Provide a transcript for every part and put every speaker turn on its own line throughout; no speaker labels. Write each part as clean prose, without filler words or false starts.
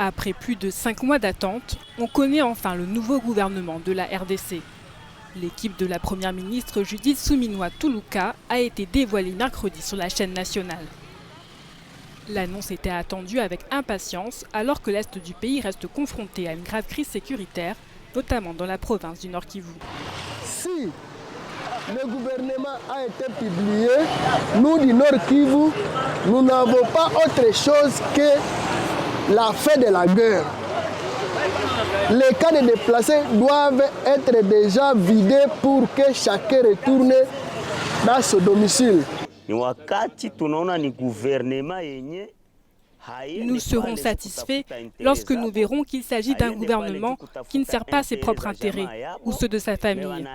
Après plus de 5 mois d'attente, on connaît enfin le nouveau gouvernement de la RDC. L'équipe de la première ministre Judith Suminwa-Tuluka a été dévoilée mercredi sur la chaîne nationale. L'annonce était attendue avec impatience alors que l'Est du pays reste confronté à une grave crise sécuritaire, notamment dans la province du Nord Kivu.
Si le gouvernement a été publié, nous du Nord Kivu, nous n'avons pas autre chose que la fin de la guerre. Les cas de déplacés doivent être déjà vidés pour que chacun retourne dans son domicile.
Nous serons satisfaits lorsque nous verrons qu'il s'agit d'un gouvernement qui ne sert pas à ses propres intérêts ou ceux de sa famille.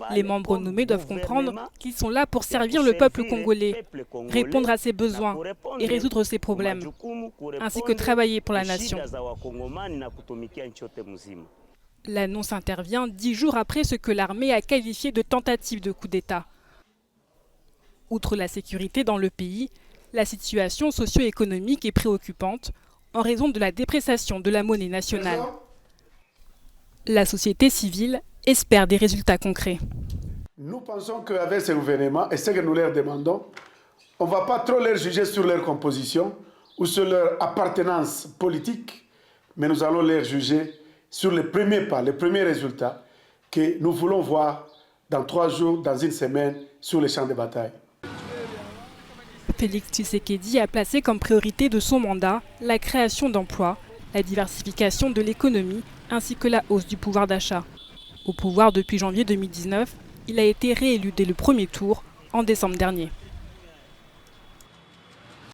Les membres nommés doivent comprendre qu'ils sont là pour servir le peuple congolais, répondre à ses besoins et résoudre ses problèmes, ainsi que travailler pour la nation. L'annonce intervient 10 jours après ce que l'armée a qualifié de tentative de coup d'État. Outre la sécurité dans le pays, la situation socio-économique est préoccupante en raison de la dépréciation de la monnaie nationale. La société civile espère des résultats concrets.
Nous pensons qu'avec ce gouvernement, et ce que nous leur demandons, on ne va pas trop leur juger sur leur composition ou sur leur appartenance politique, mais nous allons leur juger sur les premiers pas, les premiers résultats que nous voulons voir dans 3 jours, dans 1 semaine, sur les champs de bataille.
Félix Tshisekedi a placé comme priorité de son mandat la création d'emplois, la diversification de l'économie ainsi que la hausse du pouvoir d'achat. Au pouvoir depuis janvier 2019, il a été réélu dès le premier tour en décembre dernier.